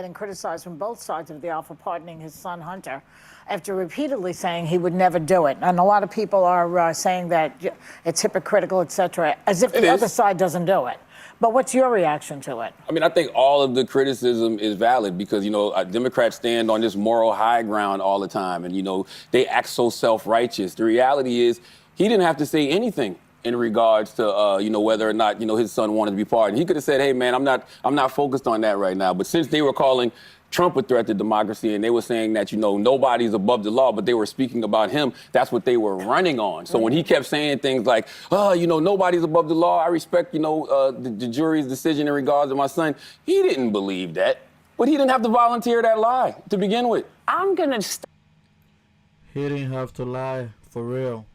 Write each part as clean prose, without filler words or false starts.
getting criticized from both sides of the aisle for pardoning his son Hunter after repeatedly saying he would never do it. And a lot of people are saying that it's hypocritical, et cetera, as if the other side doesn't do it. But what's your reaction to it? I mean, I think all of the criticism is valid because, Democrats stand on this moral high ground all the time. And, they act so self-righteous. The reality is he didn't have to say anything in regards to, whether or not, his son wanted to be pardoned. He could have said, hey, man, I'm not focused on that right now. But since they were calling Trump a threat to democracy, and they were saying that, nobody's above the law, but they were speaking about him. That's what they were running on. So when he kept saying things like, nobody's above the law, I respect, the jury's decision in regards to my son, he didn't believe that. But he didn't have to volunteer that lie to begin with. I'm going to... He didn't have to lie, for real.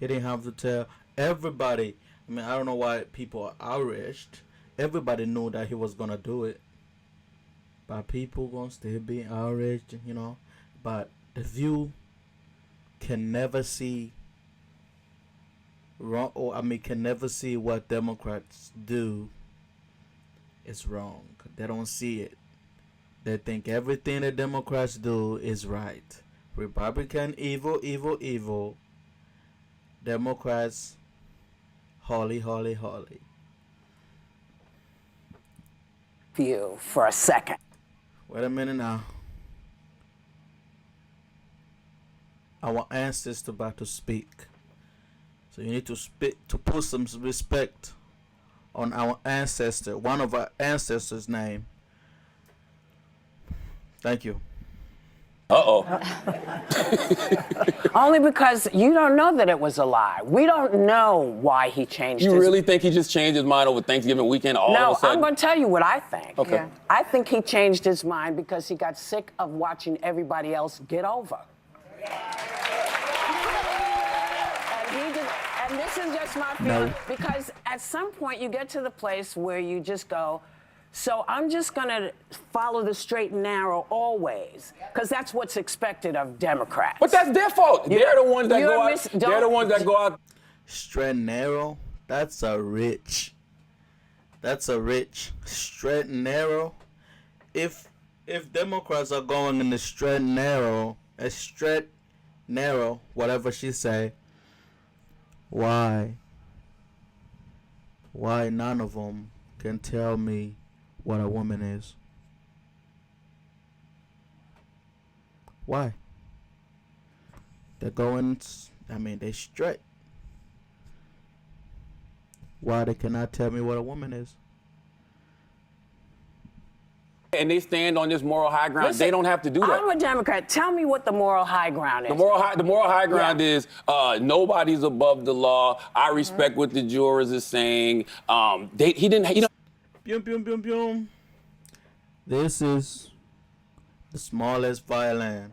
He didn't have to tell everybody. I mean, I don't know why people are outraged. Everybody knew that he was going to do it. But people gonna still be outraged, But the View can never see wrong, can never see what Democrats do is wrong. They don't see it. They think everything the Democrats do is right. Republican, evil, evil, evil. Democrats, holy, holy, holy. View for a second. Wait a minute now. Our ancestor about to speak. So you need to speak, to put some respect on our ancestor, one of our ancestors' name. Thank you. Uh-oh. Only because you don't know that it was a lie. We don't know why he changed his... You really think he just changed his mind over Thanksgiving weekend all of a sudden? No, I'm going to tell you what I think. Okay. Yeah. I think he changed his mind because he got sick of watching everybody else get over. And this is just my feeling. Because at some point you get to the place where you just go, so I'm just going to follow the straight and narrow always, because that's what's expected of Democrats. But that's their fault. They're the ones that go out. They're the ones that go out. Straight and narrow. That's a rich. Straight and narrow. If Democrats are going in the straight and narrow, whatever she say, why none of them can tell me what a woman is? Why? They're going, they straight. Why they cannot tell me what a woman is? And they stand on this moral high ground. Listen, they don't have to do that. I'm a Democrat. Tell me what the moral high ground is. The moral high ground is nobody's above the law. I respect what the jurors are saying. He didn't. Boom, boom, boom, boom. This is the smallest violin.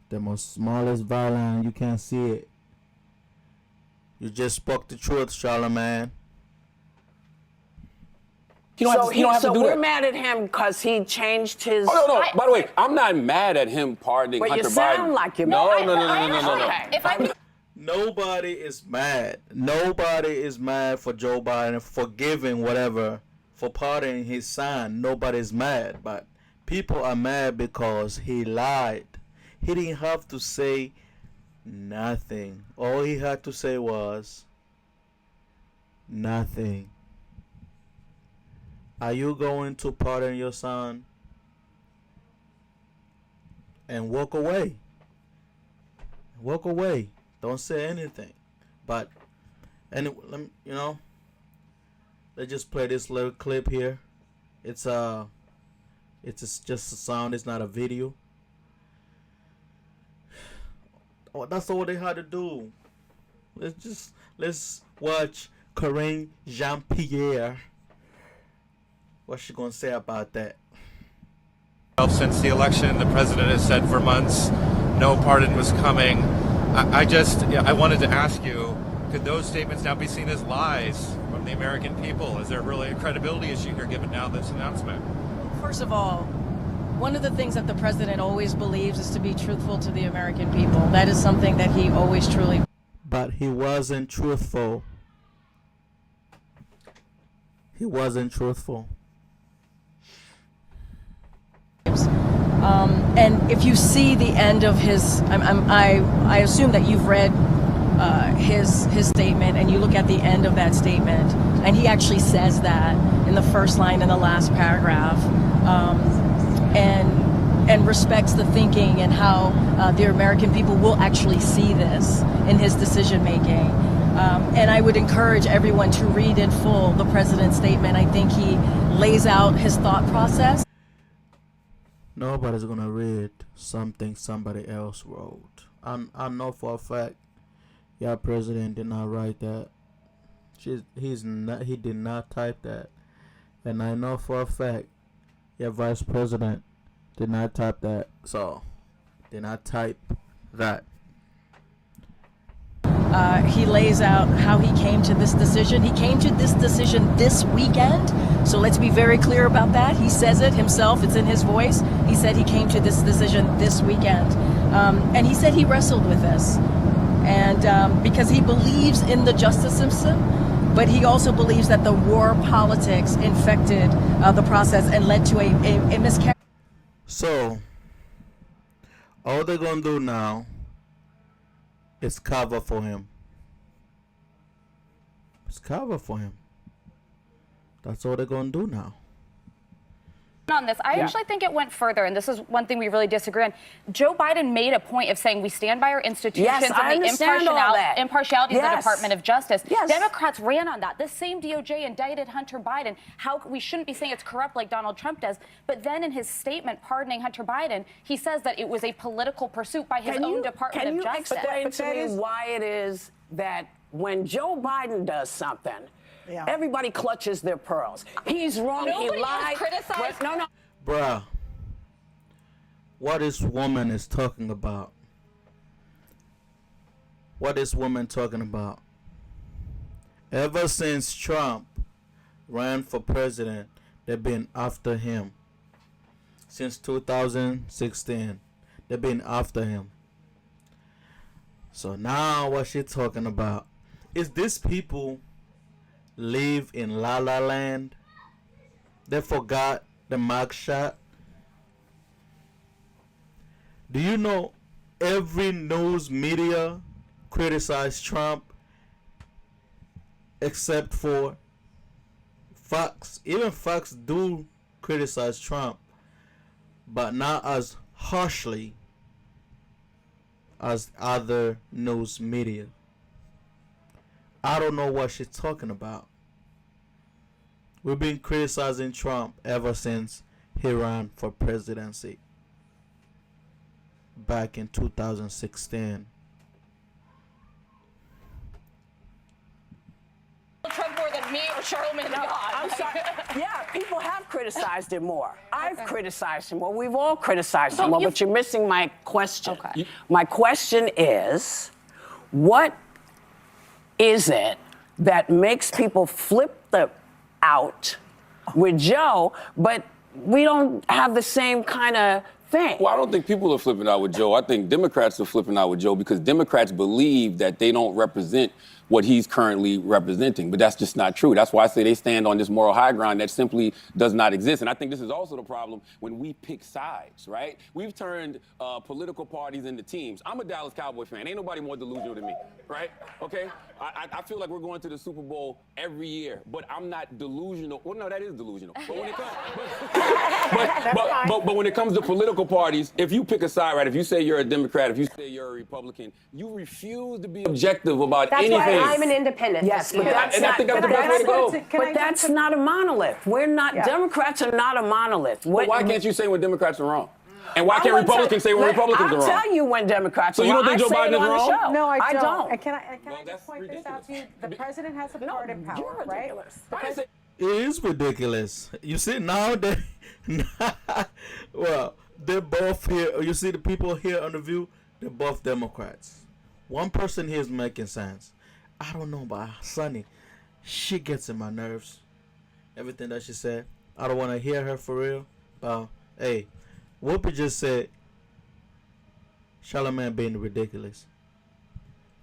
The most smallest violin. You can't see it. You just spoke the truth, Charlamagne. So we're mad at him because he changed his... Oh, no. By the way, I'm not mad at him pardoning Hunter Biden. But you sound like you're mad. No. Nobody is mad. Nobody is mad for Joe Biden forgiving whatever, for pardoning his son. Nobody's mad. But people are mad because he lied. He didn't have to say nothing. All he had to say was nothing. Are you going to pardon your son and walk away? Walk away. Don't say anything. But anyway, let's just play this little clip here. It's just a sound. It's not a video. Oh, that's all they had to do. Let's watch Corinne Jean-Pierre. What's she gonna say about that? Since the election, the president has said for months no pardon was coming. I wanted to ask you, could those statements now be seen as lies from the American people? Is there really a credibility issue here given now this announcement? First of all, one of the things that the president always believes is to be truthful to the American people. That is something that he always truly... But he wasn't truthful. He wasn't truthful. And if you see the end of his, I assume that you've read his statement, and you look at the end of that statement, and he actually says that in the first line in the last paragraph, and respects the thinking and how the American people will actually see this in his decision making. And I would encourage everyone to read in full the president's statement. I think he lays out his thought process. Nobody's gonna read something somebody else wrote. I know for a fact your president did not write that. He did not type that. And I know for a fact your vice president did not type that. So did not type that. He lays out how he came to this decision. He came to this decision this weekend. So let's be very clear about that. He says it himself. It's in his voice. He said he came to this decision this weekend. And he said he wrestled with this. And because he believes in the justice system, but he also believes that the war politics infected the process and led to a miscarriage. So all they're gonna do now is cover for him. It's cover for him. That's all they're gonna do now. On this, I actually think it went further, and this is one thing we really disagree on. Joe Biden made a point of saying we stand by our institutions Yes, I and the understand all that. impartiality of the Yes. Department of Justice. Yes. Democrats ran on that. This same DOJ indicted Hunter Biden. How we shouldn't be saying it's corrupt like Donald Trump does, but then in his statement pardoning Hunter Biden, he says that it was a political pursuit by his own Department of Justice. Can you explain to me why it is that when Joe Biden does something, everybody clutches their pearls? He's wrong. Nobody he lied. has criticized. No. Bruh, what this woman is talking about? What this woman talking about? Ever since Trump ran for president, they've been after him. Since 2016, they've been after him. So now what she talking about is these people live in La La Land. They forgot the mug shot. Do you know every news media criticized Trump except for Fox? Even Fox do criticize Trump, but not as harshly as other news media. I don't know what she's talking about. We've been criticizing Trump ever since he ran for presidency back in 2016. Trump more than me or Charlamagne. No, I'm sorry. Yeah, people have criticized him more. I've criticized him more. We've all criticized him more, but you're missing my question. Okay. My question is, what is it that makes people flip out with Joe, but we don't have the same kind of thing? Well, I don't think people are flipping out with Joe. I think Democrats are flipping out with Joe because Democrats believe that they don't represent what he's currently representing. But that's just not true. That's why I say they stand on this moral high ground that simply does not exist. And I think this is also the problem when we pick sides, right? We've turned political parties into teams. I'm a Dallas Cowboy fan. Ain't nobody more delusional than me, right? Okay? I feel like we're going to the Super Bowl every year, but I'm not delusional. Well, no, that is delusional. But when it comes, but when it comes to political parties, if you pick a side, right? If you say you're a Democrat, if you say you're a Republican, you refuse to be objective about anything. Why I'm an independent. Yes, but I think that's the best way to go. But that's not a monolith. We're not, Democrats are not a monolith. But why can't you say when Democrats are wrong? And why can't Republicans say when Republicans are wrong? I'll tell you when Democrats are So you wrong. don't think Joe Biden is wrong? No, I don't. don't. And can I Well, just that's point this out to you? ridiculous. The president has a pardon power, You're right? ridiculous. It is ridiculous. You see now they, well, they're both here. You see the people here on the View. They're both Democrats. One person here is making sense. I don't know about Sunny. She gets in my nerves. Everything that she said. I don't want to hear her for real. Hey, Whoopi just said Charlamagne being ridiculous.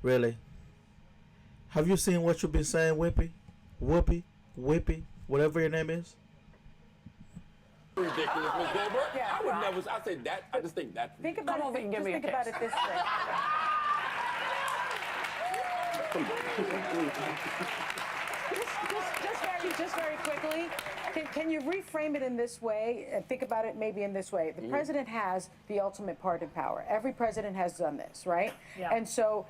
Really? Have you seen what you've been saying, Whoopi? Whoopi? Whatever your name is? Ridiculous, Ms. Goldberg. I would never. I said that. I just think that. Think about Come over it. and give Just me a think about kiss. it this way. Just very quickly, can you reframe it in this way and think about it maybe in this way? The president has the ultimate pardon power. Every president has done this, right? Yeah. And so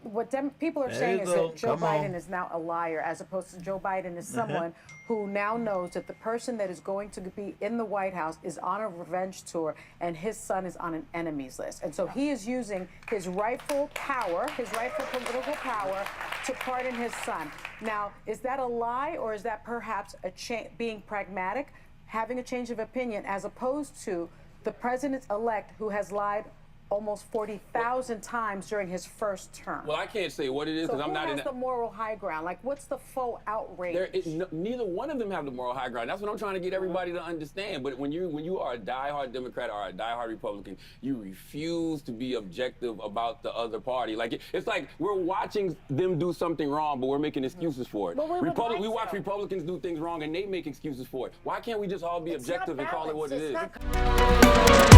what people are There saying you is go. that Joe Come on. Biden is now a liar, as opposed to Joe Biden is someone who now knows that the person that is going to be in the White House is on a revenge tour and his son is on an enemies list. And so he is using his rightful power, his rightful political power, to pardon his son. Now, is that a lie, or is that perhaps being pragmatic, having a change of opinion, as opposed to the president-elect who has lied almost 40,000 times during his first term? Well, I can't say what it is So because who I'm not in has the moral high ground? Like, what's the faux outrage? Neither one of them have the moral high ground. That's what I'm trying to get everybody to understand. But when you are a diehard Democrat or a diehard Republican, you refuse to be objective about the other party. Like it's like we're watching them do something wrong, but we're making excuses for it. Well, we would like we watch to. Republicans do things wrong and they make excuses for it. Why can't we just all be It's objective not and call it what balanced. it It's is? not-